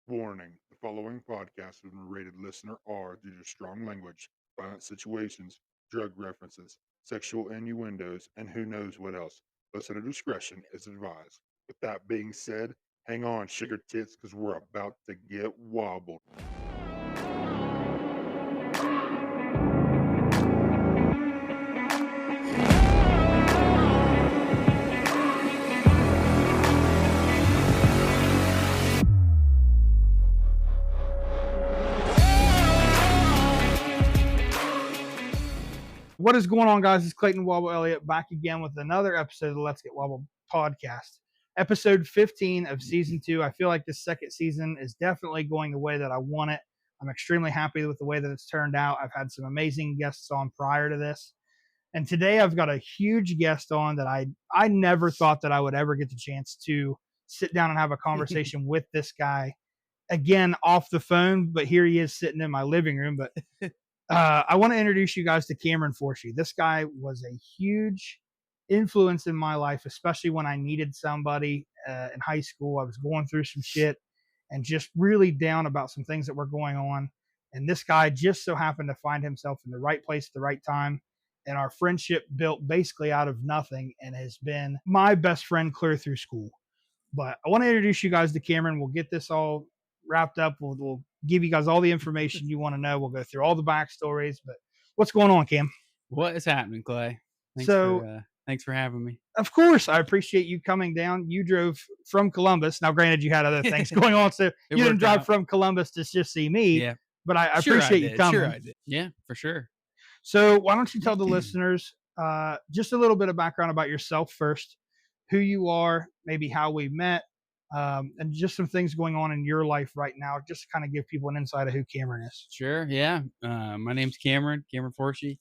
Warning: the following podcast has been rated listener R due to strong language, violent situations, drug references, sexual innuendos, and who knows what else. Listener discretion is advised. With that being said, hang on, sugar tits, because we're about to get wobbled. What is going on, guys? It's Clayton Wobble Elliott back again with another episode of the Let's Get Wobbled podcast. Episode 15 of season 2. I feel like this second season is definitely going the way that I want it. I'm extremely happy with the way that it's turned out. I've had some amazing guests on prior to this. And today I've got a huge guest on that I never thought that I would ever get the chance to sit down and have a conversation with this guy. Again, off the phone, but here he is sitting in my living room. But I want to introduce you guys to Cameron Forshee. This guy was a huge influence in my life, especially when I needed somebody in high school. I was going through some shit and just really down about some things that were going on. And this guy just so happened to find himself in the right place at the right time. And our friendship built basically out of nothing and has been my best friend clear through school. But I want to introduce you guys to Cameron. We'll get this all wrapped up. We'll give you guys all the information you want to know. We'll go through all the backstories. But what's going on, Cam? What is happening, Clay? Thanks for having me. Of course, I appreciate you coming down. You drove from Columbus. Now, granted, you had other things going on, so you didn't drive from Columbus to just see me. Yeah, but I appreciate you coming. Sure, I did. Yeah, for sure. So, why don't you tell the listeners just a little bit of background about yourself first, who you are, maybe how we met, and just some things going on in your life right now, just to kind of give people an insight of who Cameron is. Sure, yeah. My name's Cameron Forshee.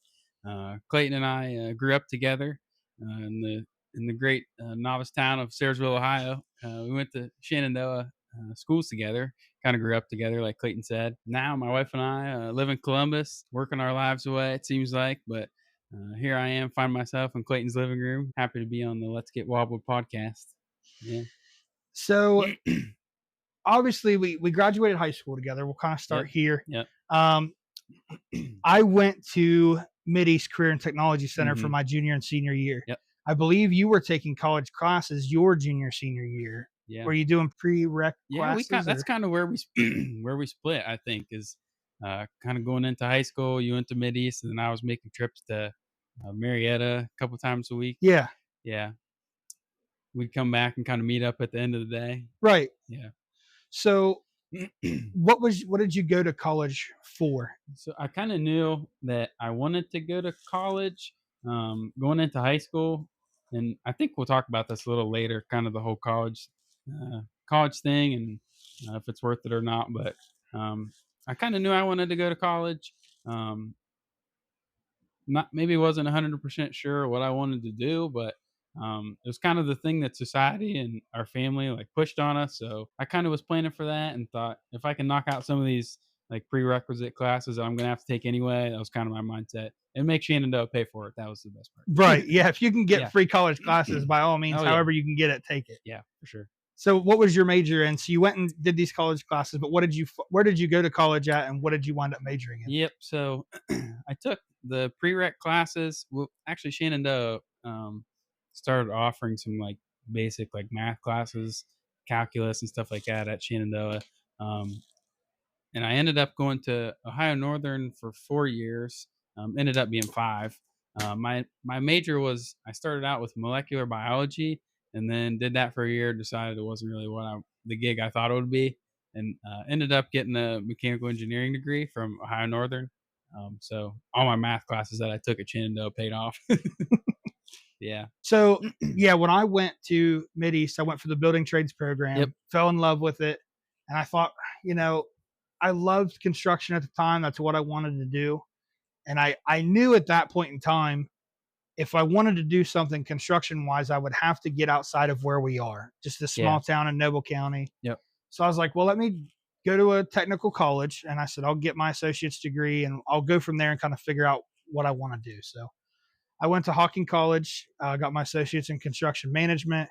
Clayton and I grew up together in the great novice town of Sayersville, Ohio. We went to Shenandoah schools together, kind of grew up together, like Clayton said. Now my wife and I live in Columbus, working our lives away, it seems like, but here I am, find myself in Clayton's living room. Happy to be on the Let's Get Wobbled podcast. Yeah. So obviously we graduated high school together. We'll kind of start here. Yep. I went to Mid-East Career and Technology Center for my junior and senior year. Yep. I believe you were taking college classes your junior, senior year. Yeah. Were you doing prereq classes? That's kind of where we split, I think, is kind of going into high school. You went to Mid-East, and then I was making trips to Marietta a couple times a week. Yeah. Yeah. We'd come back and kind of meet up at the end of the day. Right. Yeah. So what did you go to college for? So I kind of knew that I wanted to go to college going into high school. And I think we'll talk about this a little later, kind of the whole college thing and if it's worth it or not. But I kind of knew I wanted to go to college. Maybe wasn't 100% sure what I wanted to do, but it was kind of the thing that society and our family like pushed on us. So I kind of was planning for that and thought if I can knock out some of these like prerequisite classes that I'm going to have to take anyway, that was kind of my mindset. And make Shenandoah pay for it. That was the best part. Right. Yeah. If you can get free college classes, by all means, however you can get it, take it. Yeah, for sure. So what was your major in? So you went and did these college classes, but where did you go to college at, and what did you wind up majoring in? Yep. So I took the prereq classes. Well, actually, Shenandoah started offering some like basic like math classes, calculus and stuff like that at Shenandoah. And I ended up going to Ohio Northern for 4 years. Ended up being 5. My major was, I started out with molecular biology and then did that for a year, decided it wasn't really the gig I thought it would be, and ended up getting a mechanical engineering degree from Ohio Northern. So all my math classes that I took at Shenandoah paid off. Yeah. So yeah, when I went to Mid-East, I went for the building trades program, fell in love with it. And I thought, I loved construction at the time. That's what I wanted to do. And I knew at that point in time, if I wanted to do something construction wise, I would have to get outside of where we are, just a small town in Noble County. Yep. So I was like, well, let me go to a technical college. And I said, I'll get my associate's degree and I'll go from there and kind of figure out what I want to do. So I went to Hawking College, got my associates in construction management.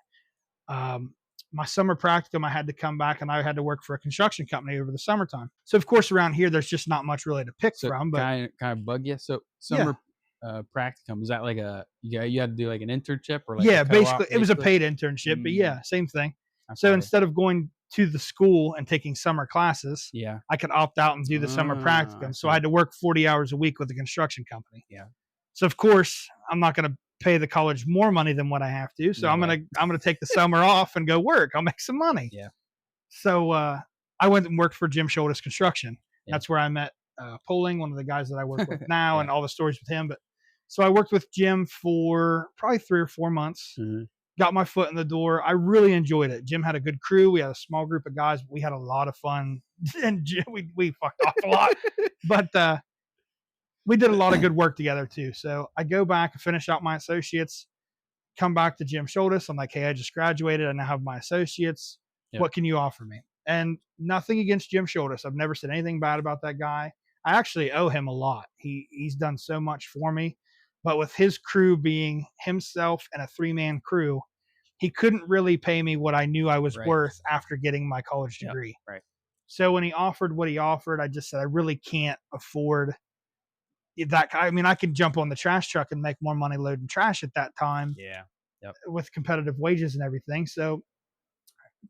my summer practicum, I had to come back and I had to work for a construction company over the summertime. So of course around here there's just not much really to pick So from. But kind of bug you. So summer practicum, is that like you had to do like an internship or like a co-op, basically it was a paid internship, but yeah, same thing. So instead of going to the school and taking summer classes, I could opt out and do the summer practicum. So I had to work 40 hours a week with a construction company. Yeah. So of course I'm not going to pay the college more money than what I have to. So I'm gonna take the summer off and go work. I'll make some money. Yeah. So I went and worked for Jim Schultes Construction. Yeah. That's where I met Poling, one of the guys that I work with now, and all the stories with him. But so I worked with Jim for probably 3 or 4 months. Got my foot in the door. I really enjoyed it. Jim had a good crew. We had a small group of guys. But we had a lot of fun, and Jim, we fucked off a lot. But we did a lot of good work together too. So I go back and finish out my associates, come back to Jim Schultes. I'm like, hey, I just graduated. I now have my associates. Yep. What can you offer me? And nothing against Jim Schultes. I've never said anything bad about that guy. I actually owe him a lot. He's done so much for me. But with his crew being himself and a 3-man crew, he couldn't really pay me what I knew I was worth after getting my college degree. Yep. Right. So when he offered what he offered, I just said, I really can't afford that. I mean, I could jump on the trash truck and make more money loading trash at that time. Yeah. Yep. With competitive wages and everything. So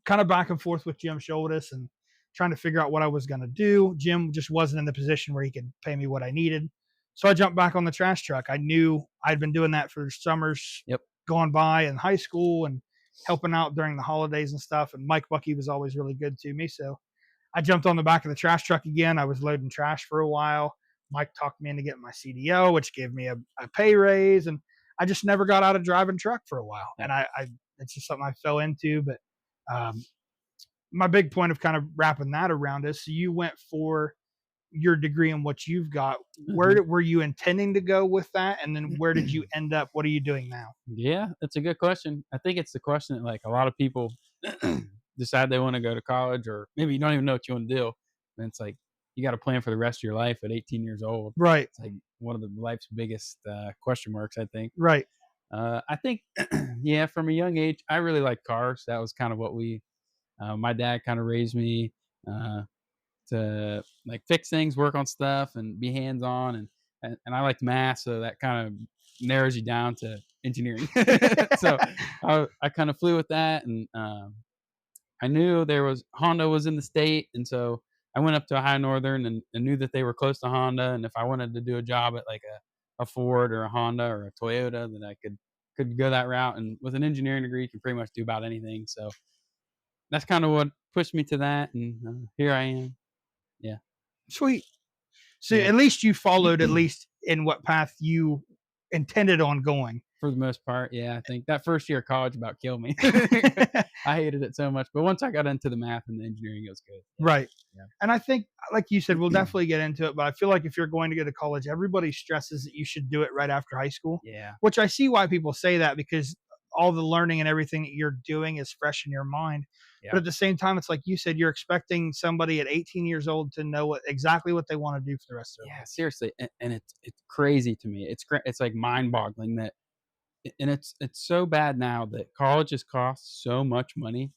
kind of back and forth with Jim Schultes and trying to figure out what I was going to do. Jim just wasn't in the position where he could pay me what I needed. So I jumped back on the trash truck. I knew I'd been doing that for summers going by in high school and helping out during the holidays and stuff. And Mike Bucky was always really good to me. So I jumped on the back of the trash truck again. I was loading trash for a while. Mike talked me into getting my CDO, which gave me a pay raise. And I just never got out of driving truck for a while. And I it's just something I fell into. But my big point of kind of wrapping that around is, so you went for your degree and what you've got. Where were you intending to go with that? And then where did you end up? What are you doing now? Yeah, that's a good question. I think it's the question that like a lot of people decide they want to go to college, or maybe you don't even know what you want to do. And it's like, you got to plan for the rest of your life at 18 years old. Right. It's like one of the life's biggest question marks, I think. Right. I think, from a young age, I really liked cars. That was kind of what my dad kind of raised me to like fix things, work on stuff, and be hands-on. And I liked math, so that kind of narrows you down to engineering. So I kind of flew with that. And I knew Honda was in the state. And so I went up to Ohio Northern and knew that they were close to Honda. And if I wanted to do a job at like a Ford or a Honda or a Toyota, then I could go that route. And with an engineering degree, you can pretty much do about anything. So that's kind of what pushed me to that. And here I am. Yeah. Sweet. So at least you followed at least in what path you intended on going. For the most part, yeah. I think that first year of college about killed me. I hated it so much. But once I got into the math and the engineering, it was good. Yeah. Right. Yeah. And I think, like you said, we'll definitely get into it. But I feel like if you're going to go to college, everybody stresses that you should do it right after high school. Yeah. Which I see why people say that, because all the learning and everything that you're doing is fresh in your mind. Yeah. But at the same time, it's like you said, you're expecting somebody at 18 years old to know exactly what they want to do for the rest of their life. Yeah, seriously. And it's crazy to me. It's like mind-boggling that, and it's so bad now that colleges cost so much money.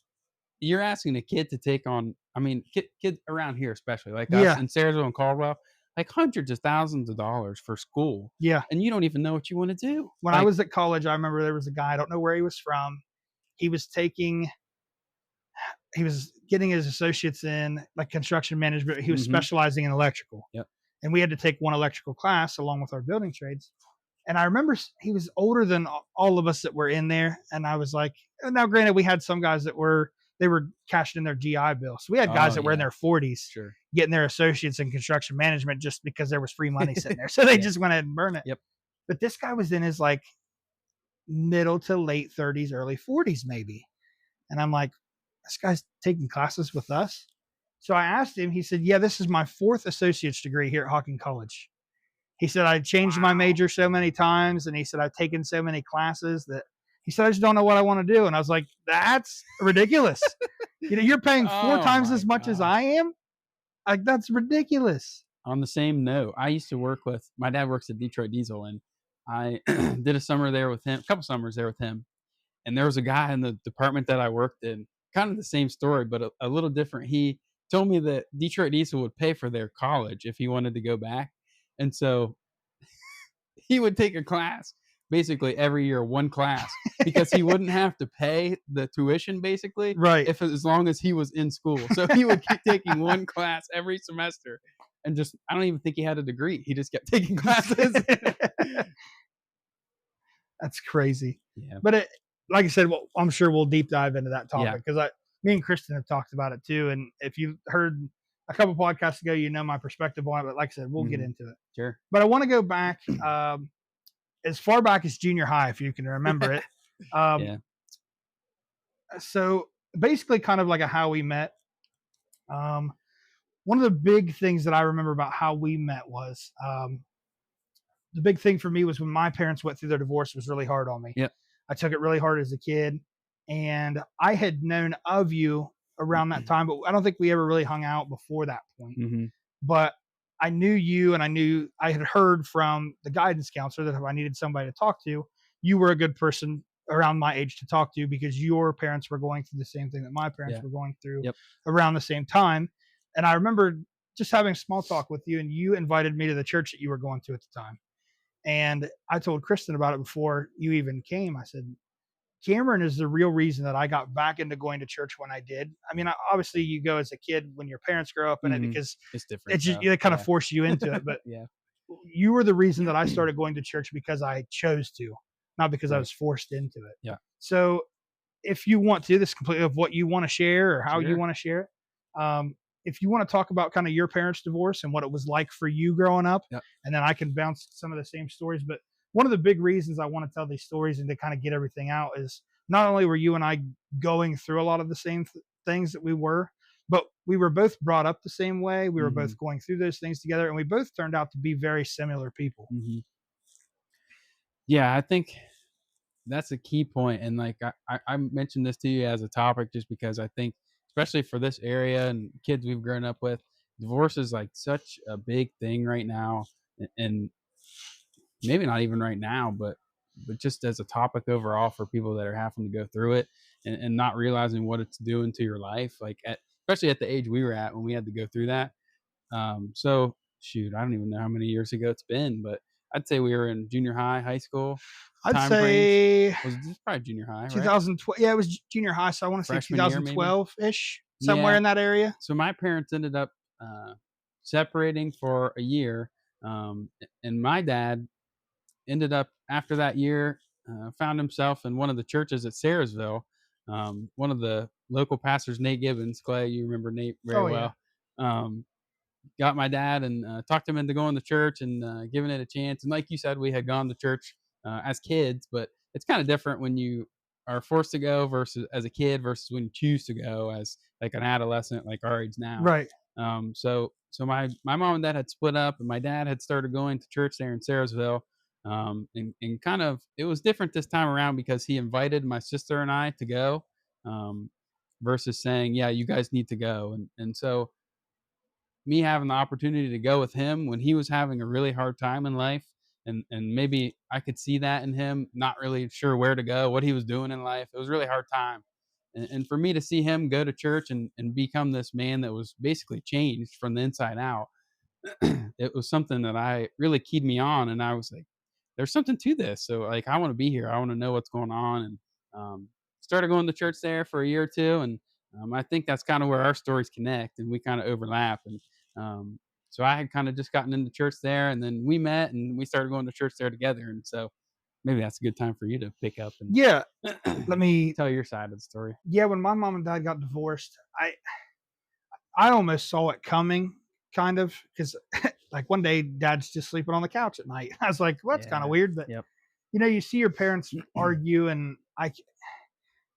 You're asking a kid to take on, I mean, kids around here, especially like us in Sarasville and Caldwell, like hundreds of thousands of dollars for school. Yeah. And you don't even know what you want to do. When I was at college, I remember there was a guy, I don't know where he was from. He was getting his associates in like construction management. He was specializing in electrical. Yep. And we had to take one electrical class along with our building trades. And I remember he was older than all of us that were in there. And I was like, now granted, we had some guys that were cashing in their GI bill. So we had guys that were in their 40s getting their associates in construction management just because there was free money sitting there. So they just went ahead and burned it. Yep. But this guy was in his like middle to late 30s, early 40s maybe. And I'm like, this guy's taking classes with us. So I asked him, he said, yeah, this is my 4th associate's degree here at Hawking College. He said, I changed my major so many times. And he said, I've taken so many classes that he said, I just don't know what I want to do. And I was like, that's ridiculous. You're paying 4 times as much as I am. Like, that's ridiculous. On the same note, I used to work with, my dad works at Detroit Diesel, and I did a couple summers there with him. And there was a guy in the department that I worked in kind of the same story, but a little different. He told me that Detroit Diesel would pay for their college if he wanted to go back, and so he would take a class basically every year, one class, because he wouldn't have to pay the tuition basically Right. if as long as he was in school. So he would keep taking one class every semester, and just I don't even think he had a degree. He just kept taking classes. That's crazy. Yeah. But like I said, well, I'm sure we'll deep dive into that Yeah. topic because me and Kristen have talked about it too. And if you heard a couple podcasts ago, you know my perspective on it. But like I said, we'll get into it. Sure. But I want to go back as far back as junior high, if you can remember it. Yeah. So basically, kind of like a how we met. One of the big things that I remember about how we met was the big thing for me was when my parents went through their divorce was really hard on me. Yep. I took it really hard as a kid, and I had known of you around that time, but I don't think we ever really hung out before that point. Mm-hmm. But I knew you, and I had heard from the guidance counselor that if I needed somebody to talk to, you were a good person around my age to talk to because your parents were going through the same thing that my parents were going through around the same time. And I remember just having small talk with you, and you invited me to the church that you were going to at the time. And I told Kristen about it before you even came. I said, Cameron is the real reason that I got back into going to church when I did. I mean, obviously you go as a kid when your parents grow up in it because it's different. It's just, they kind of force you into it. But yeah, you were the reason that I started going to church because I chose to, not because I was forced into it. Yeah. So if you want to, this is completely of what you want to share or how you want to share it. If you want to talk about kind of your parents' divorce and what it was like for you growing up, and then I can bounce some of the same stories. But one of the big reasons I want to tell these stories and to kind of get everything out is not only were you and I going through a lot of the same things that we were, but we were both brought up the same way. We were both going through those things together, and we both turned out to be very similar people. Mm-hmm. Yeah, I think that's a key point. And like I mentioned this to you as a topic just because I think, especially for this area and kids we've grown up with, divorce is like such a big thing right now, and maybe not even right now, but just as a topic overall for people that are having to go through it and not realizing what it's doing to your life, like especially at the age we were at when we had to go through that. So shoot, I don't even know how many years ago it's been, but I'd say we were in junior high, high school. I'd say was this probably junior high, right? 2012. Yeah, it was junior high, so I want to say 2012 ish, somewhere in that area. So my parents ended up separating for a year, and my dad ended up after that year found himself in one of the churches at Sarahsville. One of the local pastors, Nate Gibbons, Clay, you remember Nate very well. Got my dad and talked him into going to church and giving it a chance. And like you said, we had gone to church as kids, but it's kind of different when you are forced to go versus as a kid versus when you choose to go as like an adolescent, like our age now. Right. So my mom and dad had split up, and my dad had started going to church there in Sarahsville. And kind of it was different this time around because he invited my sister and I to go, versus saying, yeah, you guys need to go. And so me having the opportunity to go with him when he was having a really hard time in life, and maybe I could see that in him, not really sure where to go, what he was doing in life. It was a really hard time. And for me to see him go to church and become this man that was basically changed from the inside out, it was something that I really keyed me on. And I was like, there's something to this. So like, I want to be here. I want to know what's going on. And started going to church there for a year or two. And I think that's kind of where our stories connect and we kind of overlap. And so I had kind of just gotten into church there, and then we met and we started going to church there together. And so maybe that's a good time for you to pick up and let me tell your side of the story. Yeah, when my mom and dad got divorced, I almost saw it coming, kind of, because like one day dad's just sleeping on the couch at night. I was like, well, that's kind of weird, but you know, you see your parents argue, and I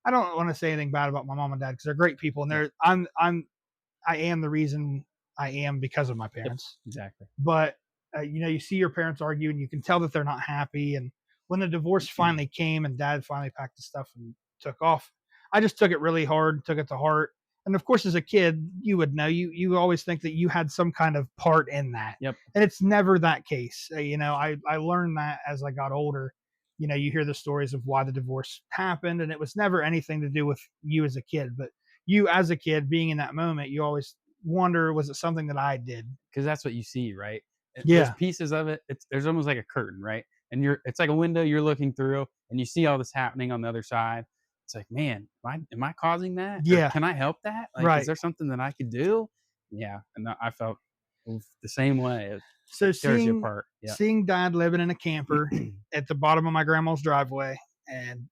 don't want to say anything bad about my mom and dad because they're great people, and I am the reason I am because of my parents. Exactly. But you know, you see your parents argue, and you can tell that they're not happy. And when the divorce finally came, and dad finally packed his stuff and took off, I just took it really hard, took it to heart. And of course, as a kid, you would know, you always think that you had some kind of part in that. Yep. And it's never that case. You know, I learned that as I got older. You know, you hear the stories of why the divorce happened, and it was never anything to do with you as a kid. But you as a kid being in that moment, you always wonder, was it something that I did? Because that's what you see, right? There's Yeah. pieces of it. There's almost like a curtain, right? And it's like a window you're looking through, and you see all this happening on the other side. It's like, man, am I causing that, or Yeah. can I help that? Like, is Right. there something that I could do? Yeah, and I felt the same way. So It tears you seeing apart. Yeah. seeing Dad living in a camper at the bottom of my grandma's driveway, and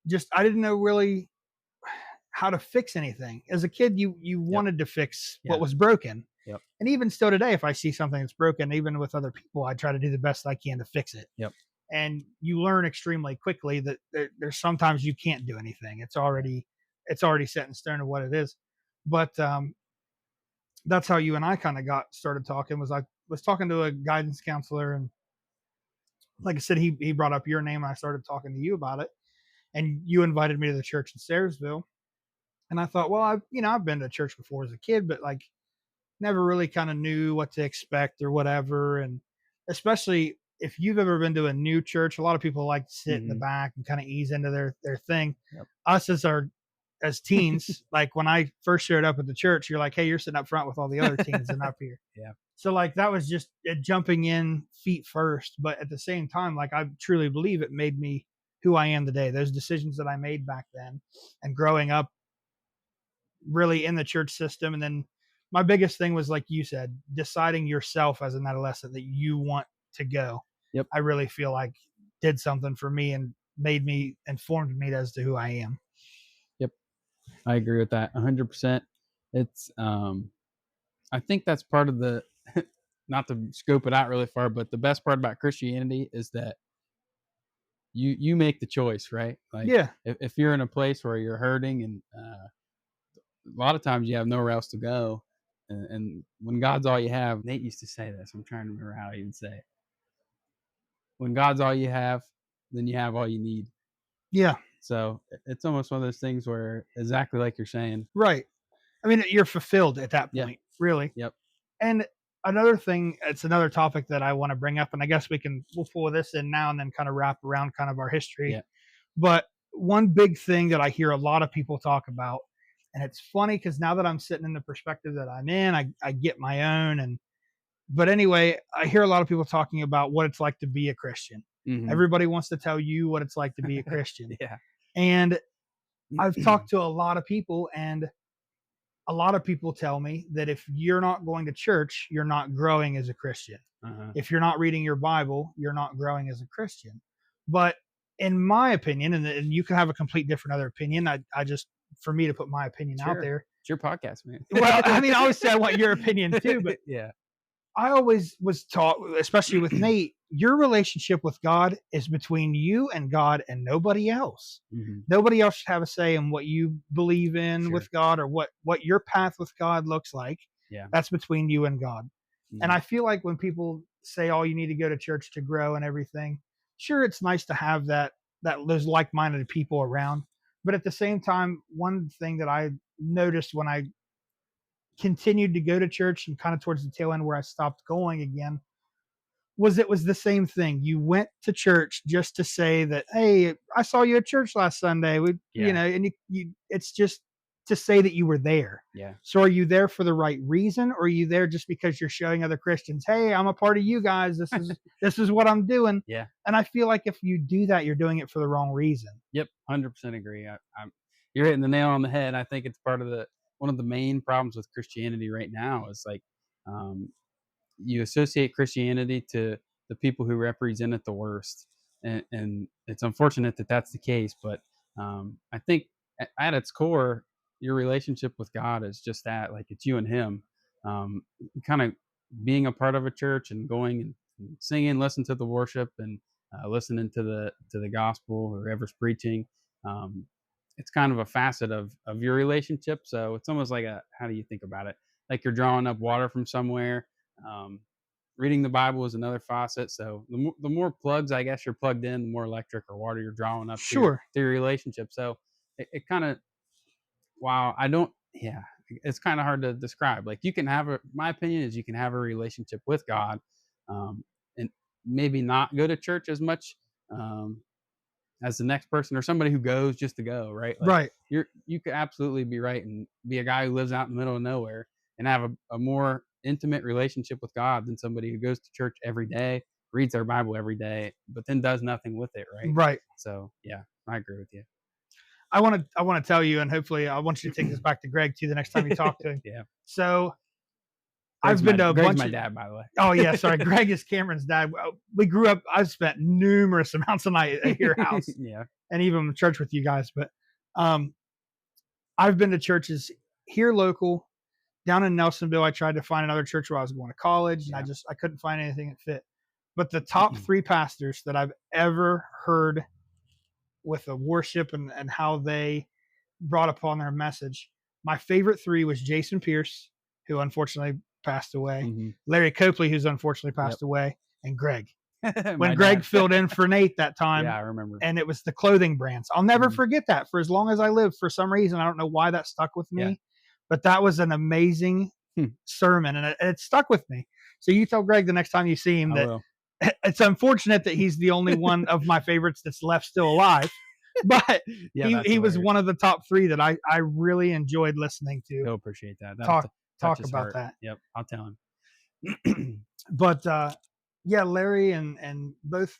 just I didn't know really how to fix anything. As a kid, you Yep. wanted to fix what Yeah. was broken. Yep. And even still today, if I see something that's broken, even with other people, I try to do the best I can to fix it. Yep. And you learn extremely quickly that there's sometimes you can't do anything. It's already set in stone of what it is. But that's how you and I kind of got started talking. Was I was talking to a guidance counselor, and like I said, he brought up your name, and I started talking to you about it, and you invited me to the church in Sayersville, and I thought, well, I've been to church before as a kid, but like never really kind of knew what to expect or whatever, and especially if you've ever been to a new church, a lot of people like to sit in the Mhm. back and kind of ease into their thing. Yep. Us as teens, like when I first showed up at the church, you're like, hey, you're sitting up front with all the other teens and up here. Yeah. So like that was just jumping in feet first, but at the same time, like I truly believe it made me who I am today. Those decisions that I made back then, and growing up really in the church system, and then my biggest thing was like you said, deciding yourself as an adolescent that you want to go. Yep. I really feel like did something for me and informed me as to who I am. Yep. I agree with that 100%. It's I think that's part of the not to scope it out really far, but the best part about Christianity is that you make the choice, right? Like Yeah. if you're in a place where you're hurting, and a lot of times you have nowhere else to go, and when God's all you have, Nate used to say this. I'm trying to remember how he would say it. When God's all you have, then you have all you need. Yeah. So it's almost one of those things where exactly like you're saying. Right. I mean, you're fulfilled at that Yeah. point, really. Yep. And another thing, it's another topic that I want to bring up, and I guess we'll pull this in now and then kind of wrap around kind of our history. Yeah. But one big thing that I hear a lot of people talk about, and it's funny because now that I'm sitting in the perspective that I'm in, I get my own. But anyway, I hear a lot of people talking about what it's like to be a Christian. Mhm. Everybody wants to tell you what it's like to be a Christian. Yeah. And I've talked to a lot of people, and a lot of people tell me that if you're not going to church, you're not growing as a Christian. Uh-huh. If you're not reading your Bible, you're not growing as a Christian. But in my opinion, and you can have a complete different other opinion, I just, for me to put my opinion out Sure. there. It's your podcast, man. Well, I mean, I always say I want your opinion too, but yeah. I always was taught, especially with Nate, your relationship with God is between you and God and nobody else. Mm-hmm. Nobody else should have a say in what you believe in with God, or what your path with God looks like. Yeah. That's between you and God. Mm-hmm. And I feel like when people say, oh, you need to go to church to grow and everything, sure, it's nice to have that those like-minded people around. But at the same time, one thing that I noticed when I continued to go to church and kind of towards the tail end where I stopped going again, was it was the same thing. You went to church just to say that, hey, I saw you at church last Sunday. And you it's just to say that you were there. Yeah. So are you there for the right reason, or are you there just because you're showing other Christians, hey, I'm a part of you guys. This is what I'm doing. Yeah. And I feel like if you do that, you're doing it for the wrong reason. Yep. 100% agree. You're hitting the nail on the head. I think it's part of one of the main problems with Christianity right now is like, you associate Christianity to the people who represent it the worst, and it's unfortunate that that's the case. But I think at its core, your relationship with God is just that, like it's you and Him. Kind of being a part of a church and going and singing, listen to the worship, and listening to the gospel, whoever's preaching. It's kind of a facet of your relationship. So it's almost like how do you think about it? Like you're drawing up water from somewhere. Reading the Bible is another faucet. So the more plugs, I guess, you're plugged in, the more electric or water you're drawing up to your relationship. So it kind of, wow, it's kind of hard to describe. Like you can my opinion is you can have a relationship with God, and maybe not go to church as much, as the next person or somebody who goes just to go, right? Like Right. you could absolutely be right and be a guy who lives out in the middle of nowhere and have a more intimate relationship with God than somebody who goes to church every day, reads their Bible every day, but then does nothing with it, right? Right. So yeah, I agree with you. I want to tell you, and hopefully I want you to take this back to Greg too the next time you talk to him. Yeah. So I've been to a Greg's bunch my of dad, by the way. Oh yeah, sorry. Greg is Cameron's dad. We grew up. I've spent numerous amounts of night at your house, Yeah. and even church with you guys. But I've been to churches here local, down in Nelsonville. I tried to find another church where I was going to college, and I couldn't find anything that fit. But the top 3 pastors that I've ever heard with the worship and how they brought upon their message, my favorite 3 was Jason Pierce, who unfortunately passed away, Larry Copley, who's unfortunately passed away, and Greg. When Greg filled in for Nate that time, yeah, I remember, and it was the clothing brands. I'll never forget that for as long as I live. For some reason, I don't know why that stuck with me, but that was an amazing sermon, and it stuck with me. So you tell Greg the next time you see him that it's unfortunate that he's the only one of my favorites that's left still alive. But he was one of the top 3 that I really enjoyed listening to. He'll appreciate that. Talk about that. Yep, I'll tell him. But yeah, Larry and both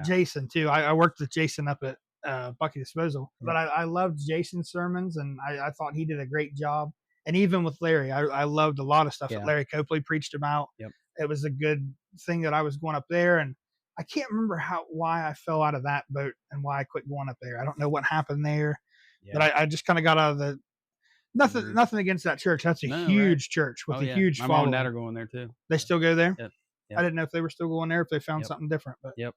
Jason too. I worked with Jason up at Bucky Disposal, but I loved Jason's sermons, and I thought he did a great job. And even with Larry, I loved a lot of stuff that Larry Copley preached about. Yep. It was a good thing that I was going up there, and I can't remember why I fell out of that boat and why I quit going up there. I don't know what happened there, but I just kind of got out of the. Nothing against that church. That's a huge church with a huge following. My mom and dad are going there too. They still go there? Yep. I didn't know if they were still going there, if they found something different. But Yep.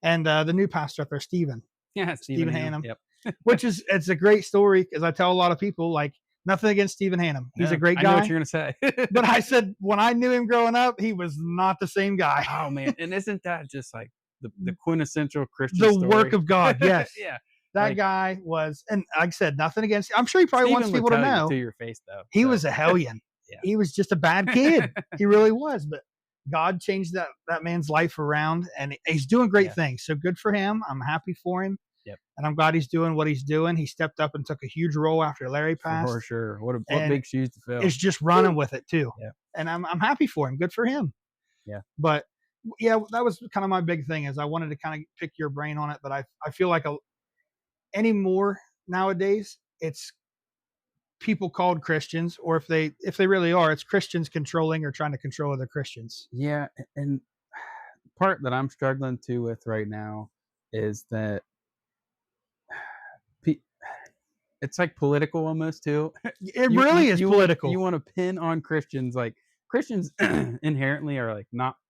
And the new pastor up there, Stephen. Yeah, Stephen Hannum. Yep. Which it's a great story because I tell a lot of people, like, nothing against Stephen Hannum. He's a great guy. I know what you're gonna say. But I said when I knew him growing up, he was not the same guy. Oh man, and isn't that just like the quintessential Christian story? Work of God, yes. Yeah. That guy was, and like I said, nothing against. I'm sure he probably wants people to know. To your face, though, he was a hellion. He was just a bad kid. He really was. But God changed that man's life around, and he's doing great things. So good for him. I'm happy for him. Yep. And I'm glad he's doing what he's doing. He stepped up and took a huge role after Larry passed. For sure. What big shoes to fill. It's just running with it too. Yeah. And I'm happy for him. Good for him. Yeah. But yeah, that was kind of my big thing is I wanted to kind of pick your brain on it. But I feel like anymore nowadays, it's people called Christians, or if they really are, it's Christians controlling or trying to control other Christians. Yeah. And part that I'm struggling with right now is that it's like political almost too. It really is political. You want to pin on Christians, like Christians inherently are like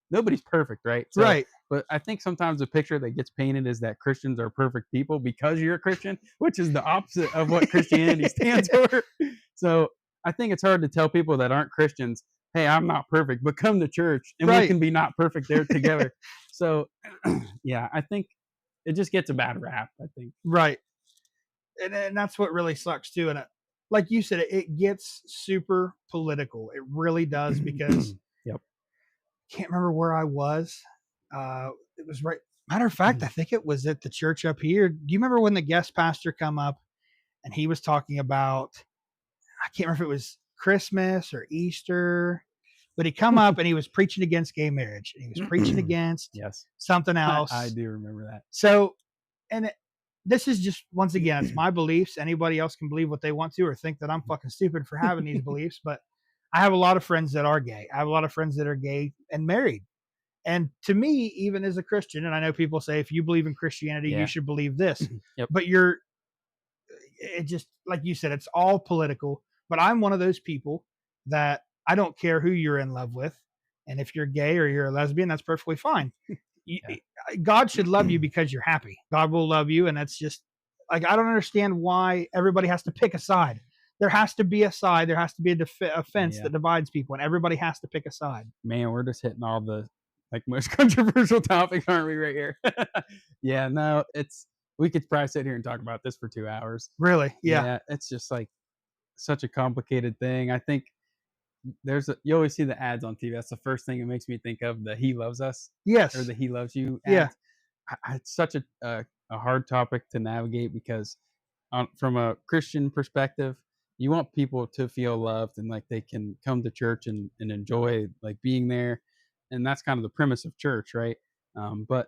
nobody's perfect, right? So, right. But I think sometimes the picture that gets painted is that Christians are perfect people because you're a Christian, which is the opposite of what Christianity stands for. So I think it's hard to tell people that aren't Christians, hey, I'm not perfect, but come to church and we can be not perfect there together. So yeah, I think it just gets a bad rap, I think. Right. And that's what really sucks too. And like you said, it gets super political. It really does because can't remember where I was. It was right. Matter of fact, I think it was at the church up here. Do you remember when the guest pastor come up and he was talking about, I can't remember if it was Christmas or Easter, but he come up and he was preaching against gay marriage. And he was preaching against something else. I do remember that. So, and this is just, once again, it's my beliefs. Anybody else can believe what they want to or think that I'm fucking stupid for having these beliefs, but I have a lot of friends that are gay. I have a lot of friends that are gay and married. And to me, even as a Christian, and I know people say, if you believe in Christianity, you should believe this. But it just, like you said, it's all political. But I'm one of those people that I don't care who you're in love with. And if you're gay or you're a lesbian, that's perfectly fine. God should love you because you're happy. God will love you. And that's just like, I don't understand why everybody has to pick a side. There has to be a side. There has to be a fence that divides people, and everybody has to pick a side. Man, we're just hitting all the most controversial topics, aren't we, right here? Yeah, no, we could probably sit here and talk about this for 2 hours. Really? Yeah. It's just like such a complicated thing. I think you always see the ads on TV. That's the first thing it makes me think of, the He Loves Us. Yes. Or the He Loves You ads. Yeah. It's such a a hard topic to navigate because from a Christian perspective, you want people to feel loved and like they can come to church and enjoy like being there. And that's kind of the premise of church, right? But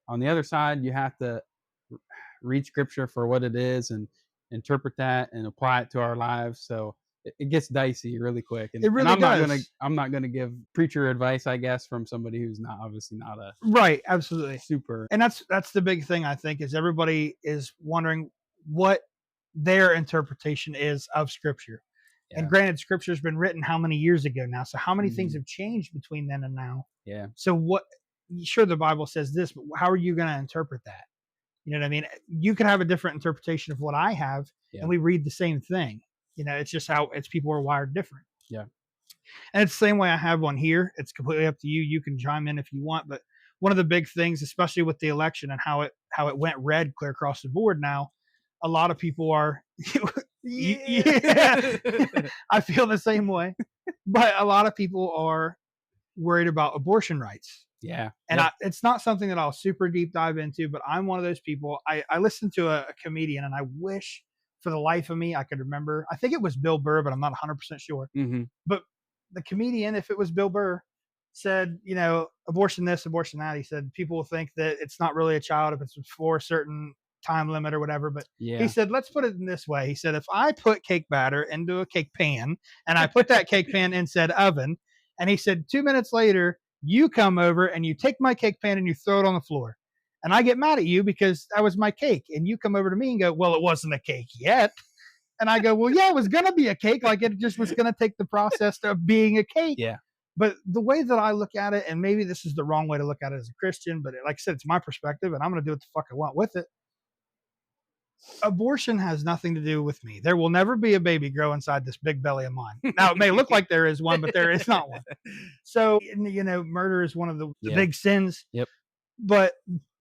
on the other side, you have to read scripture for what it is and interpret that and apply it to our lives. So it gets dicey really quick. It And really does. I'm not gonna give preacher advice, I guess, from somebody who's not obviously not a Right, absolutely. super. And that's the big thing I think is everybody is wondering what their interpretation is of scripture. And Yeah. granted, scripture's been written how many years ago now? So how many things Mhm. have changed between then and now? Yeah. So what sure the Bible says this, but how are you going to interpret that? You know what I mean? You could have a different interpretation of what I have Yeah. and we read the same thing. You know, it's just how it's people are wired different. Yeah. And it's the same way I have one here. It's completely up to you. You can chime in if you want, but one of the big things, especially with the election and how it went red clear across the board now, a lot of people are yeah. I feel the same way. But a lot of people are worried about abortion rights. Yeah. And Yep. it's not something that I'll super deep dive into, but I'm one of those people. I listened to a comedian and I wish for the life of me I could remember. I think it was Bill Burr, but I'm not 100% sure. Mm-hmm. But the comedian, if it was Bill Burr, said, you know, abortion this, abortion that. He said people will think that it's not really a child if it's before a certain time limit or whatever. But Yeah. he said, let's put it in this way. He said, if I put cake batter into a cake pan and I put that cake pan in said oven, and he said 2 minutes later, you come over and you take my cake pan and you throw it on the floor. And I get mad at you because that was my cake. And you come over to me and go, well, it wasn't a cake yet. And I go, well, yeah, it was going to be a cake. Like it just was going to take the process of being a cake. Yeah. But the way that I look at it, and maybe this is the wrong way to look at it as a Christian, but like I said, it's my perspective and I'm going to do what the fuck I want with it. Abortion has nothing to do with me. There will never be a baby grow inside this big belly of mine. Now, it may look like there is one, but there is not one. So, you know, murder is one of the big sins. Yep. But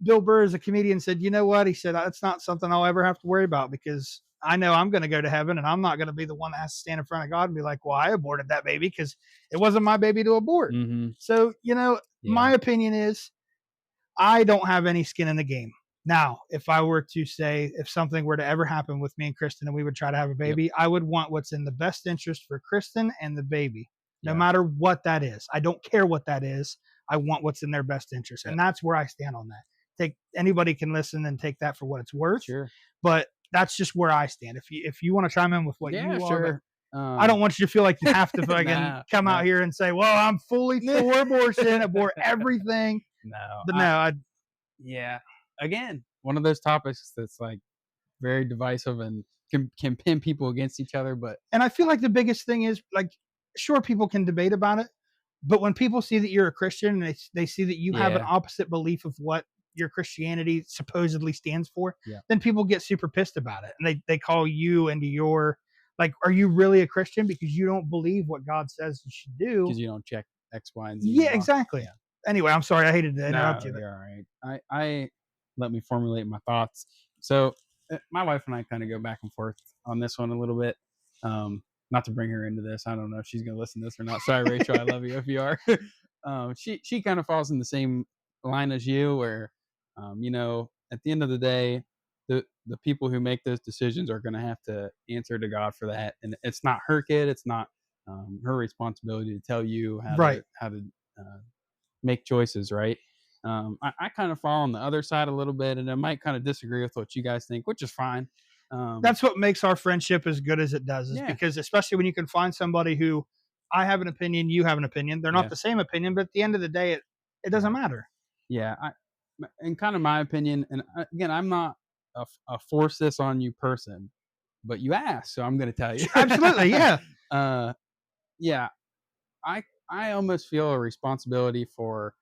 Bill Burr, as a comedian, said, you know what? He said, it's not something I'll ever have to worry about because I know I'm going to go to heaven and I'm not going to be the one that has to stand in front of God and be like, well, I aborted that baby because it wasn't my baby to abort. Mm-hmm. So, you know, my opinion is I don't have any skin in the game. Now, if I were to say, if something were to ever happen with me and Kristen and we would try to have a baby, I would want what's in the best interest for Kristen and the baby, no matter what that is. I don't care what that is. I want what's in their best interest. And that's where I stand on that. Anybody can listen and take that for what it's worth. Sure. But that's just where I stand. If you want to chime in with what you sure. are, I don't want you to feel like you have to fucking come out here and say, well, I'm fully for abortion, abort everything. No. But yeah. Again, one of those topics that's like very divisive and can pin people against each other. And I feel like the biggest thing is like, sure, people can debate about it, but when people see that you're a Christian and they see that you have an opposite belief of what your Christianity supposedly stands for, then people get super pissed about it. And they call you into your, like, are you really a Christian because you don't believe what God says you should do? Because you don't check X, Y, and Z. Yeah, exactly. Yeah. Anyway, I'm sorry. I hated to interrupt you. You're all right. I let me formulate my thoughts. So my wife and I kind of go back and forth on this one a little bit. Not to bring her into this. I don't know if she's going to listen to this or not. Sorry, Rachel. I love you if you are. She kind of falls in the same line as you where, you know, at the end of the day, the people who make those decisions are going to have to answer to God for that. And it's not her kid. It's not her responsibility to tell you how to make choices, right? I kind of fall on the other side a little bit, and I might kind of disagree with what you guys think, which is fine. That's what makes our friendship as good as it does, is because especially when you can find somebody who I have an opinion, you have an opinion. They're not the same opinion, but at the end of the day, it doesn't matter. Yeah. And kind of my opinion, and again, I'm not a force this on you person, but you asked, so I'm going to tell you. Absolutely. Yeah. Yeah. I almost feel a responsibility for,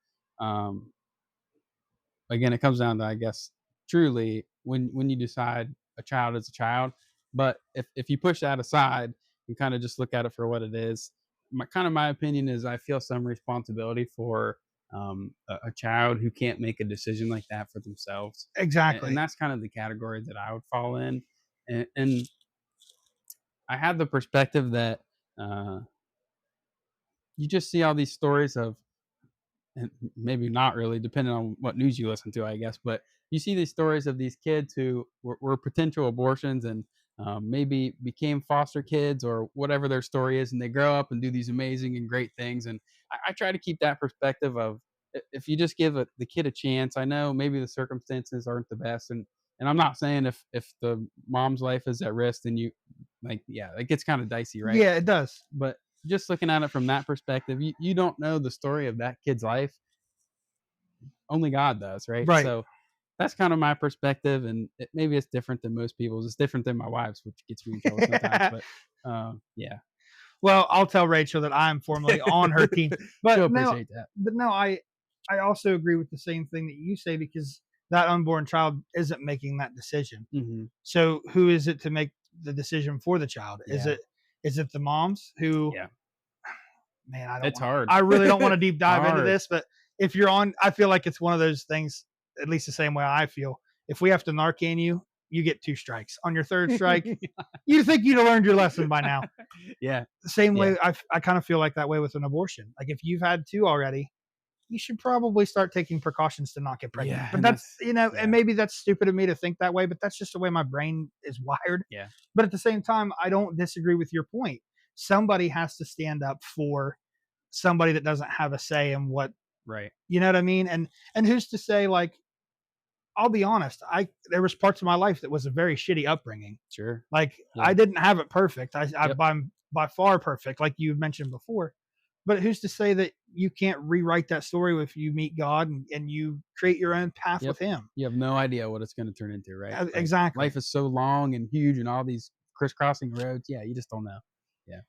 again, it comes down to, I guess, truly when you decide a child is a child. But if you push that aside and kind of just look at it for what it is, my opinion is I feel some responsibility for a child who can't make a decision like that for themselves. Exactly. And that's kind of the category that I would fall in. And I have the perspective that you just see all these stories of and maybe not really, depending on what news you listen to, I guess. But you see these stories of these kids who were potential abortions and maybe became foster kids or whatever their story is, and they grow up and do these amazing and great things. And I try to keep that perspective of if you just give the kid a chance. I know maybe the circumstances aren't the best, and I'm not saying if the mom's life is at risk, then you like yeah, it gets kind of dicey, right? Yeah, it does. But just looking at it from that perspective, you don't know the story of that kid's life. Only God does, right? Right. So that's kind of my perspective, and maybe it's different than most people's. It's different than my wife's, which gets me in trouble sometimes. But yeah, Well, I'll tell Rachel that I'm formally on her team. But she'll no, appreciate that. but no, I also agree with the same thing that you say, because that unborn child isn't making that decision. Mm-hmm. So who is it to make the decision for the child? Yeah. Is it the moms who? Yeah, Man, it's hard. I really don't want to deep dive into Hard. this, but if you're on, I feel like it's one of those things. At least the same way I feel. If we have to Narcan you, you get 2 strikes. On your 3rd strike, you think you'd have learned your lesson by now. Yeah, The same way Yeah. I kind of feel like that way with an abortion. Like if you've had 2 already, you should probably start taking precautions to not get pregnant. Yeah, But and that's, yeah. and maybe that's stupid of me to think that way, but that's just the way my brain is wired. Yeah. But at the same time, I don't disagree with your point. Somebody has to stand up for somebody that doesn't have a say in what, Right. you know what I mean? And who's to say, like, I'll be honest, there was parts of my life that was a very shitty upbringing. Sure. Like Yeah. I didn't have it perfect. I'm Yep. by far perfect, like you mentioned before. But who's to say that you can't rewrite that story if you meet God and you create your own path Yep. with Him? You have no idea what it's going to turn into, right? Like, Exactly. life is so long and huge, and all these crisscrossing roads. Yeah, you just don't know. Yeah.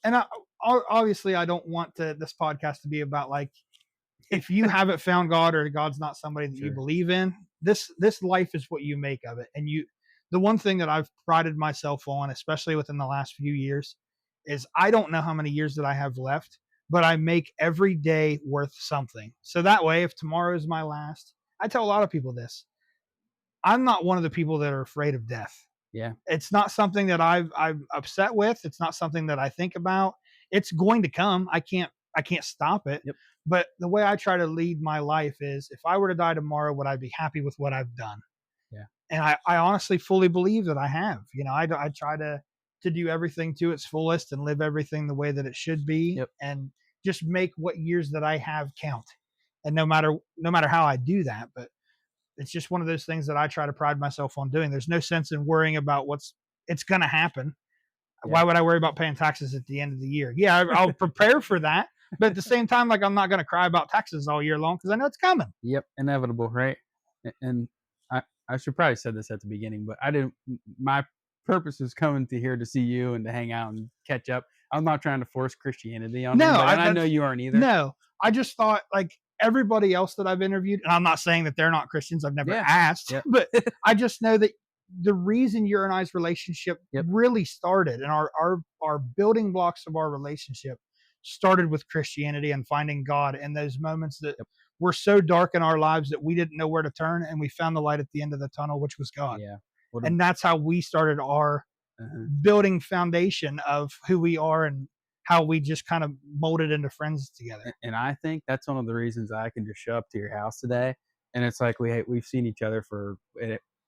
And obviously, I don't want this podcast to be about like, if you haven't found God or God's not somebody that you Sure. believe in, this life is what you make of it. And the one thing that I've prided myself on, especially within the last few years, is I don't know how many years that I have left, but I make every day worth something. So that way, if tomorrow is my last, I tell a lot of people this. I'm not one of the people that are afraid of death. Yeah. It's not something that I'm upset with. It's not something that I think about. It's going to come. I can't stop it. Yep. But the way I try to lead my life is, if I were to die tomorrow, would I be happy with what I've done? Yeah. And I honestly fully believe that I have. You know, I try to do everything to its fullest and live everything the way that it should be. Yep. And just make what years that I have count. And no matter how I do that, but it's just one of those things that I try to pride myself on doing. There's no sense in worrying about it's going to happen. Yeah. Why would I worry about paying taxes at the end of the year? Yeah, I'll prepare for that. But at the same time, like, I'm not going to cry about taxes all year long because I know it's coming. Yep. Inevitable, right? And I should probably said this at the beginning, but my purpose is coming to here to see you and to hang out and catch up. I'm not trying to force Christianity on anybody, and I know you aren't either. No, I just thought, like, everybody else that I've interviewed, and I'm not saying that they're not Christians, I've never asked, but I just know that the reason your and I's relationship really started, and our building blocks of our relationship started with Christianity and finding God in those moments that were so dark in our lives that we didn't know where to turn, and we found the light at the end of the tunnel, which was God. Yeah. And that's how we started our building foundation of who we are and how we just kind of molded into friends together. And I think that's one of the reasons I can just show up to your house today, and it's like we've seen each other for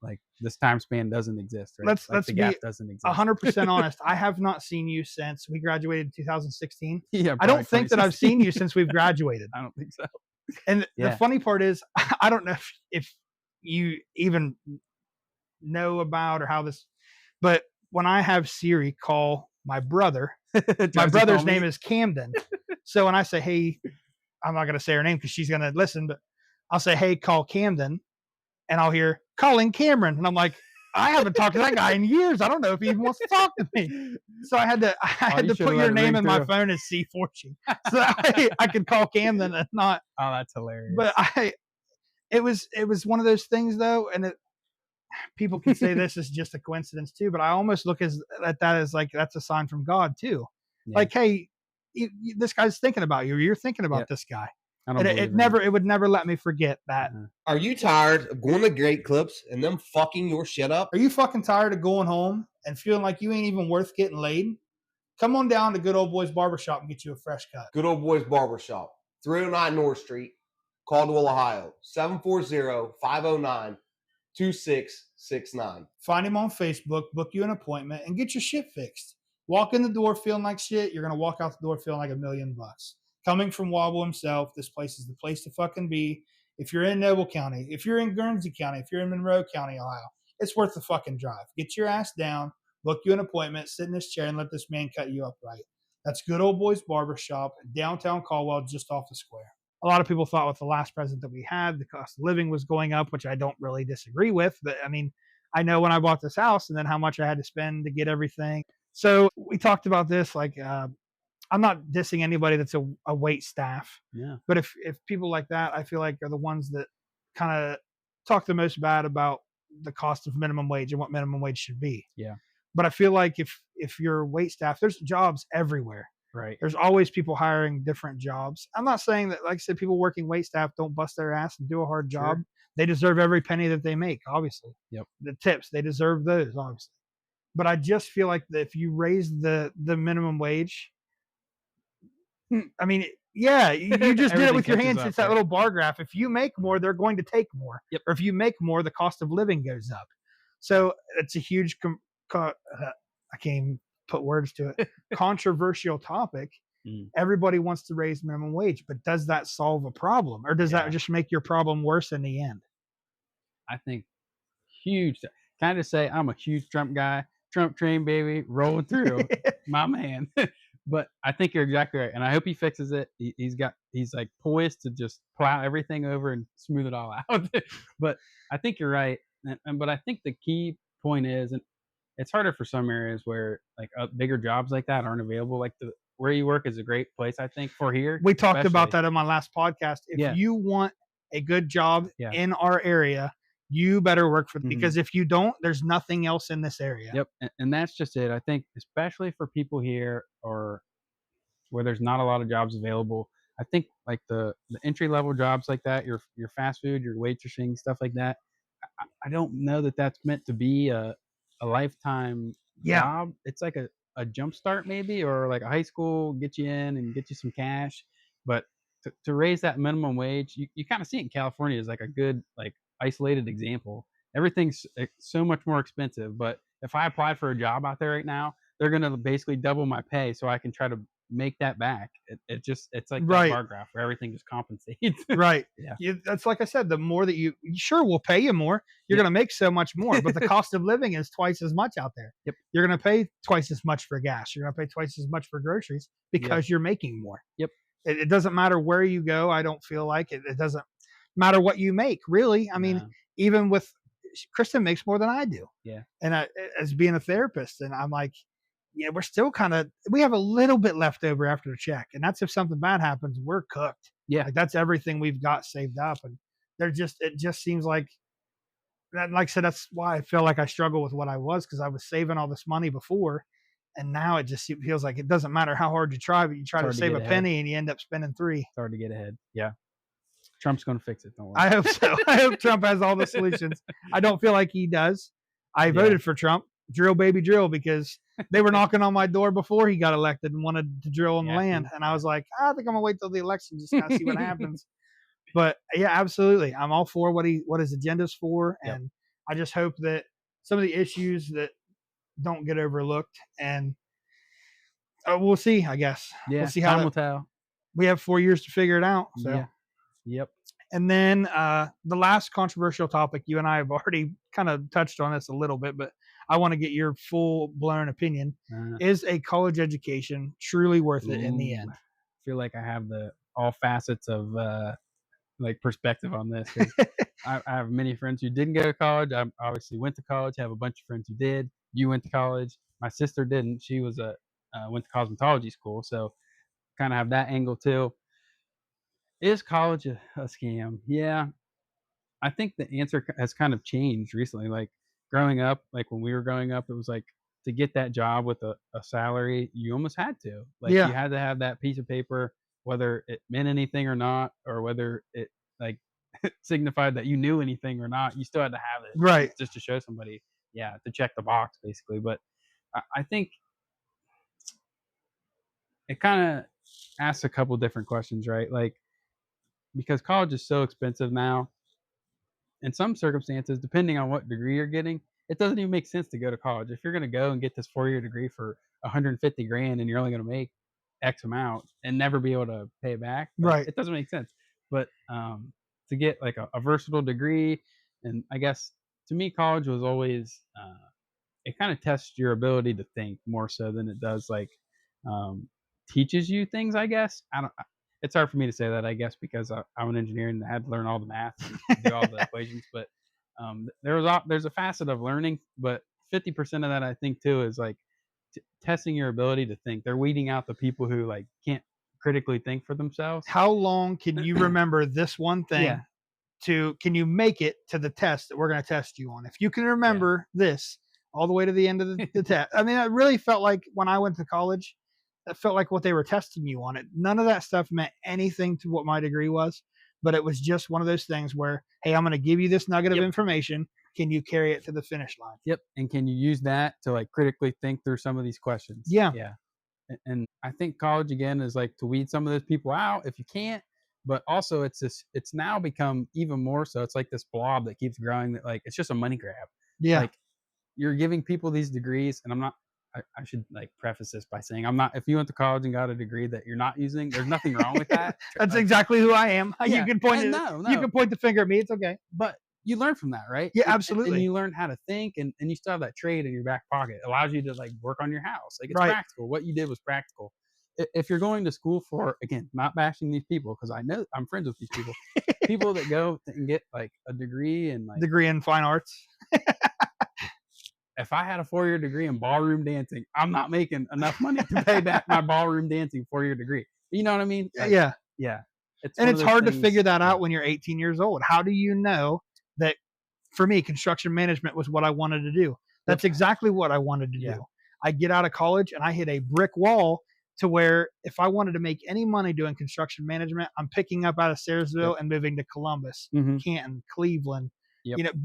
like this time span doesn't exist, right? Let's the be gap doesn't exist. 100% honest. I have not seen you since we graduated in 2016. Yeah, I don't think that I've seen you since we've graduated. I don't think so. And the funny part is, I don't know if you even know about or how this, but when I have Siri call my brother, my brother's name is Camden. So when I say, hey, I'm not going to say her name because she's going to listen, but I'll say, hey, call Camden. And I'll hear calling Cameron. And I'm like, I haven't talked to that guy in years. I don't know if he even wants to talk to me. So I had to put your name in my phone as C Fortune. So that way I could call Camden and not. Oh, that's hilarious. But it was one of those things though. And people can say this is just a coincidence too, but I almost look at that as like, that's a sign from God too. Yeah. Like, hey, this guy's thinking about you. You're thinking about this guy. And it would never let me forget that. Are you tired of going to great clips and them fucking your shit up? Are you fucking tired of going home and feeling like you ain't even worth getting laid? Come on down to Good Old Boys Barbershop and get you a fresh cut. Good Old Boys Barbershop. 309 North Street, Caldwell, Ohio, 740-509-2669. Find him on Facebook, book you an appointment, and get your shit fixed. Walk in the door feeling like shit. You're going to walk out the door feeling like $1,000,000. Coming from Wobble himself, this place is the place to fucking be. If you're in Noble County, if you're in Guernsey County, if you're in Monroe County, Ohio, it's worth the fucking drive. Get your ass down, book you an appointment, sit in this chair, and let this man cut you up right. That's Good Old Boys Barbershop, downtown Caldwell, just off the square. A lot of people thought with the last president that we had, the cost of living was going up, which I don't really disagree with. But I mean, I know when I bought this house and then how much I had to spend to get everything. So we talked about this. Like, I'm not dissing anybody that's a wait staff. Yeah. But if people like that, I feel like are the ones that kind of talk the most bad about the cost of minimum wage and what minimum wage should be. Yeah. But I feel like if you're wait staff, there's jobs everywhere. Right. There's always people hiring different jobs. I'm not saying that, like I said, people working wait staff don't bust their ass and do a hard job. Sure. They deserve every penny that they make, obviously. Yep. The tips, they deserve those, obviously. But I just feel like that if you raise the minimum wage, I mean, yeah, you just did it with your hands. Up, it's that right? little bar graph. If you make more, they're going to take more. Yep. Or if you make more, the cost of living goes up. So it's a huge, I can't even put words to it, controversial topic. Everybody wants to raise minimum wage, but does that solve a problem, or does that just make your problem worse in the end? I think huge. Kind of say I'm a huge Trump guy, Trump train baby, rolling through, my man. But I think you're exactly right, and I hope he fixes it. He's like poised to just plow everything over and smooth it all out. But I think you're right, but I think the key point is, and it's harder for some areas where like bigger jobs like that aren't available. Like where you work is a great place, I think, for here. We talked about that in my last podcast. If you want a good job in our area, you better work for them, because if you don't, there's nothing else in this area. Yep. And that's just it. I think especially for people here or where there's not a lot of jobs available, I think like the entry level jobs like that, your fast food, your waitressing, stuff like that, I don't know that that's meant to be a lifetime job. It's like a jump start maybe, or like a high school, get you in and get you some cash. But to raise that minimum wage, you kind of see it in California as like a good like isolated example. Everything's so much more expensive, but if I applied for a job out there right now, they're going to basically double my pay so I can try to make that back. It's like that bar graph where everything just compensates. Right. Yeah. That's like I said, the more that sure, we'll pay you more. You're going to make so much more, but the cost of living is twice as much out there. Yep. You're going to pay twice as much for gas. You're going to pay twice as much for groceries because you're making more. Yep. It doesn't matter where you go. I don't feel like it doesn't matter what you make, really. I mean, even with Kristen makes more than I do. Yeah. And as being a therapist, and I'm like, yeah, we're still we have a little bit left over after the check. And that's if something bad happens, we're cooked. Yeah. Like that's everything we've got saved up. And it just seems like that, like I said, that's why I feel like I struggle with what I was, because I was saving all this money before. And now it just feels like it doesn't matter how hard you try, but you try to save a penny and you end up spending 3. It's hard to get ahead. Yeah. Trump's going to fix it. Don't worry. I hope so. I hope Trump has all the solutions. I don't feel like he does. I voted for Trump, drill baby drill, because they were knocking on my door before he got elected and wanted to drill on the land. And I was like, I think I'm gonna wait till the election just kind of see what happens. But yeah, absolutely. I'm all for what his agenda's for. And I just hope that some of the issues that don't get overlooked, and we'll see, I guess. Yeah. We'll see time will tell. We have 4 years to figure it out. So. Yeah. Yep. And then the last controversial topic, you and I have already kind of touched on this a little bit, but I want to get your full-blown opinion. Is a college education truly worth it in the end? I feel like I have all facets of like perspective on this. I have many friends who didn't go to college. I obviously went to college. I have a bunch of friends who did. You went to college. My sister didn't. She was went to cosmetology school, so kind of have that angle too. Is college a scam? Yeah. I think the answer has kind of changed recently. Like growing up, like when we were growing up, it was like to get that job with a salary, you almost had to. Like you had to have that piece of paper, whether it meant anything or not, or whether it like signified that you knew anything or not. You still had to have it. Right. Just to show somebody, to check the box basically. But I think it kind of asks a couple different questions, right? Like, because college is so expensive now. In some circumstances, depending on what degree you're getting, it doesn't even make sense to go to college. If you're going to go and get this 4-year degree for 150 grand and you're only going to make X amount and never be able to pay it back, like, Right. it doesn't make sense. But to get like a versatile degree, and I guess to me, college was always it kind of tests your ability to think more so than it does like um, teaches you things. I guess I don't. It's hard for me to say that. I guess because I'm an engineer and I had to learn all the math and do all the equations. But there's a facet of learning, but 50% of that I think too is like testing your ability to think. They're weeding out the people who like can't critically think for themselves. How long can you remember this one thing? Yeah. Can you make it to the test that we're going to test you on? If you can remember this all the way to the end of the test. I mean, it really felt like when I went to college, that felt like what they were testing you on. It. None of that stuff meant anything to what my degree was, but it was just one of those things where, hey, I'm going to give you this nugget of information. Can you carry it to the finish line? Yep. And can you use that to like critically think through some of these questions? Yeah. Yeah. And I think college again is like to weed some of those people out if you can't, but also it's now become even more so. It's like this blob that keeps growing that like, it's just a money grab. Yeah. Like you're giving people these degrees, and I should like preface this by saying if you went to college and got a degree that you're not using, there's nothing wrong with that. That's exactly who I am. Yeah. You can point you can point the finger at me. It's okay. But you learn from that, right? Yeah, absolutely. And you learn how to think, and you still have that trade in your back pocket. It allows you to like work on your house. Like it's practical. What you did was practical. If you're going to school for, again, not bashing these people, because I know I'm friends with these people, people that go and get like a degree in like degree in fine arts. If I had a 4-year degree in ballroom dancing, I'm not making enough money to pay back my ballroom dancing 4-year degree. You know what I mean? Like, yeah. It's hard to figure that out when you're 18 years old. How do you know that? For me, construction management was what I wanted to do. That's exactly what I wanted to do. I get out of college and I hit a brick wall to where if I wanted to make any money doing construction management, I'm picking up out of Sayersville and moving to Columbus, Canton, Cleveland,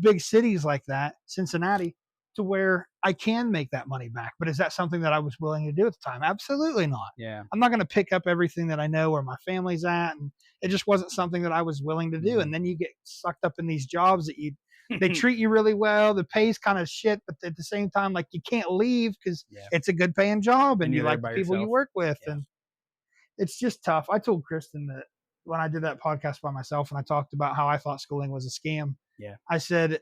big cities like that, Cincinnati, to where I can make that money back. But is that something that I was willing to do at the time? Absolutely not. Yeah. I'm not going to pick up everything that I know where my family's at. And it just wasn't something that I was willing to do. And then you get sucked up in these jobs that they treat you really well. The pay's kind of shit, but at the same time, like you can't leave because it's a good paying job and you like the people you work with. And it's just tough. I told Kristen that when I did that podcast by myself and I talked about how I thought schooling was a scam. Yeah. I said,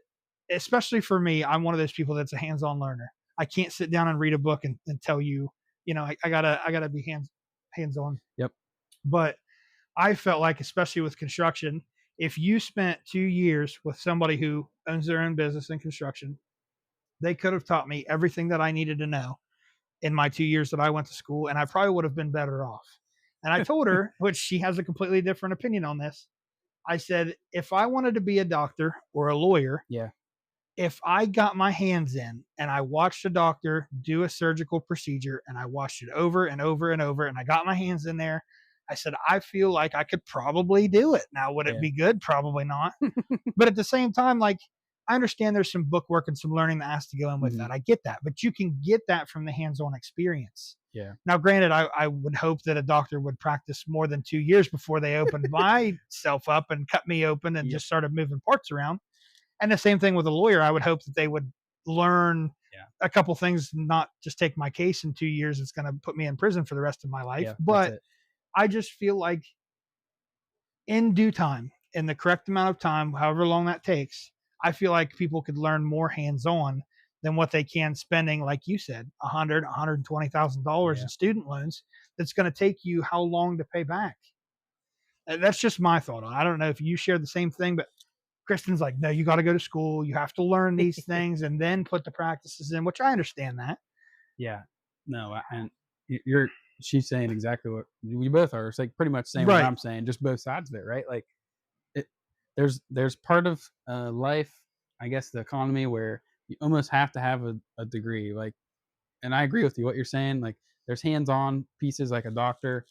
especially for me, I'm one of those people that's a hands-on learner. I can't sit down and read a book and tell you, I gotta be hands-on. Yep. But I felt like, especially with construction, if you spent 2 years with somebody who owns their own business in construction, they could have taught me everything that I needed to know in my 2 years that I went to school, and I probably would have been better off. And I told her, which she has a completely different opinion on this. I said, if I wanted to be a doctor or a lawyer, if I got my hands in and I watched a doctor do a surgical procedure and I watched it over and over and over and I got my hands in there, I said, I feel like I could probably do it. Now, would it be good? Probably not. But at the same time, like, I understand there's some book work and some learning that has to go in with that. I get that. But you can get that from the hands-on experience. Yeah. Now, granted, I would hope that a doctor would practice more than 2 years before they opened myself up and cut me open and just started moving parts around. And the same thing with a lawyer. I would hope that they would learn a couple things, not just take my case in 2 years. It's going to put me in prison for the rest of my life. Yeah, but I just feel like in due time, in the correct amount of time, however long that takes, I feel like people could learn more hands-on than what they can spending, like you said, $100,000, $120,000 in student loans. That's going to take you how long to pay back? That's just my thought on it. I don't know if you share the same thing, but Kristen's like, no, you got to go to school. You have to learn these things and then put the practices in, which I understand that. Yeah. No, and she's saying exactly what we both are. It's like pretty much saying what I'm saying, just both sides of it, right? Like there's part of life, I guess, the economy where you almost have to have a degree. Like, and I agree with you, what you're saying. Like there's hands-on pieces like a doctor.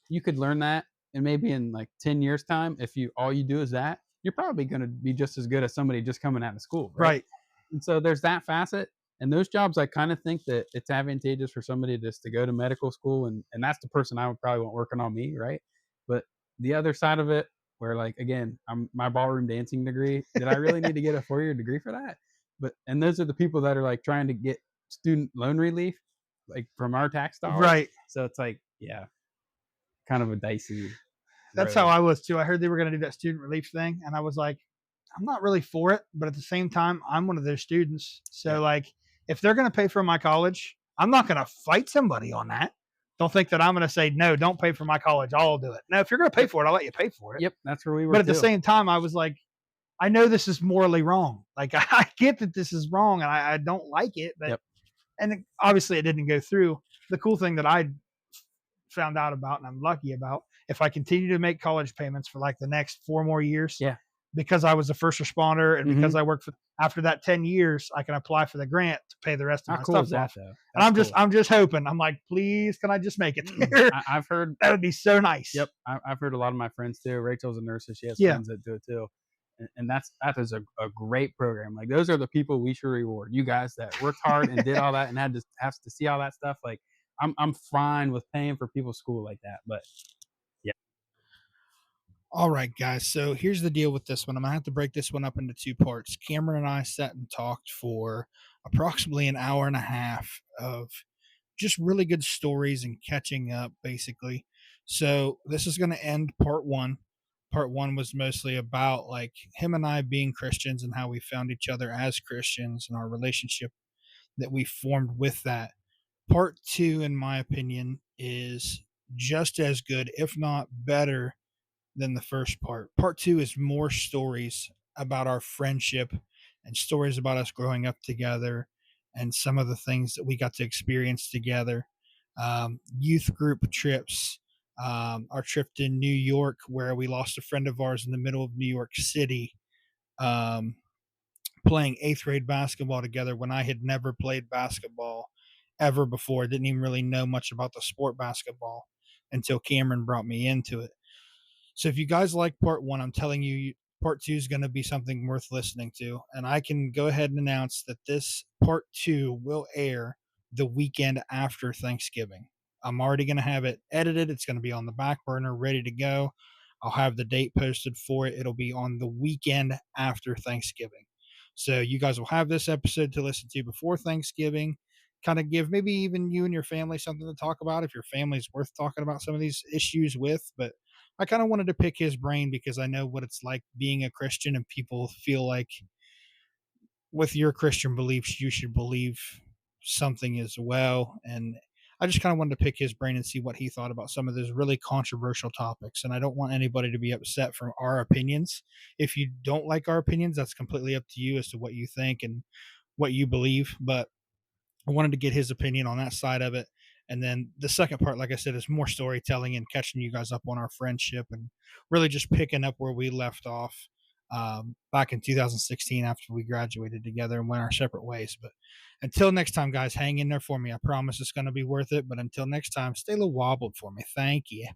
You could learn that, and maybe in like 10 years time, if all you do is that, you're probably going to be just as good as somebody just coming out of school. Right. And so there's that facet. And those jobs, I kind of think that it's advantageous for somebody just to go to medical school. And that's the person I would probably want working on me. Right. But the other side of it, where like again, my ballroom dancing degree. Did I really need to get a 4-year degree for that? And those are the people that are like trying to get student loan relief, like from our tax dollars. Right. So it's like, yeah, kind of a dicey. That's road. how I was too. I heard they were going to do that student relief thing, and I was like, I'm not really for it, but at the same time, I'm one of those students. So Yeah. like, if they're going to pay for my college, I'm not going to fight somebody on that. Don't think that I'm going to say no. Don't pay for my college. I'll do it. No, if you're going to pay for it, I'll let you pay for it. Yep, that's where we were. But at the too. same time, I was like, I know this is morally wrong. Like I get that this is wrong, and I don't like it. But Yep. and obviously it didn't go through. The cool thing that I found out about, and I'm lucky about, if I continue to make college payments for like the next 4 more years, Yeah. because I was a first responder and Mhm. because I worked for, after that 10 years, I can apply for the grant to pay the rest of How my cool stuff is that off. though? And I'm That's cool. just hoping. I'm like, please, can I just make it there? I've heard. That would be so nice. Yep, I've heard a lot of my friends too. Rachel's a nurse, so she has Yeah. friends that do it too. And that is a great program. Like those are the people we should reward. You guys that worked hard and did all that and have to see all that stuff. Like I'm fine with paying for people's school like that, but All right, guys. So here's the deal with this one. I'm going to have to break this one up into 2 parts. Cameron and I sat and talked for approximately an hour and a half of just really good stories and catching up, basically. So this is going to end part 1. Part 1 was mostly about like him and I being Christians and how we found each other as Christians and our relationship that we formed with that. Part 2, in my opinion, is just as good, if not better, than the first part. Part 2 is more stories about our friendship and stories about us growing up together and some of the things that we got to experience together. Youth group trips, our trip to New York, where we lost a friend of ours in the middle of New York City, um, playing 8th grade basketball together when I had never played basketball ever before. Didn't even really know much about the sport basketball until Cameron brought me into it. So if you guys like part 1, I'm telling you, part 2 is going to be something worth listening to. And I can go ahead and announce that this part 2 will air the weekend after Thanksgiving. I'm already going to have it edited. It's going to be on the back burner, ready to go. I'll have the date posted for it. It'll be on the weekend after Thanksgiving. So you guys will have this episode to listen to before Thanksgiving. Kind of give maybe even you and your family something to talk about if your family's worth talking about some of these issues with. But I kind of wanted to pick his brain because I know what it's like being a Christian, and people feel like with your Christian beliefs, you should believe something as well. And I just kind of wanted to pick his brain and see what he thought about some of those really controversial topics. And I don't want anybody to be upset from our opinions. If you don't like our opinions, that's completely up to you as to what you think and what you believe. But I wanted to get his opinion on that side of it. And then the second part, like I said, is more storytelling and catching you guys up on our friendship and really just picking up where we left off back in 2016 after we graduated together and went our separate ways. But until next time, guys, hang in there for me. I promise it's going to be worth it. But until next time, stay a little wobbled for me. Thank you.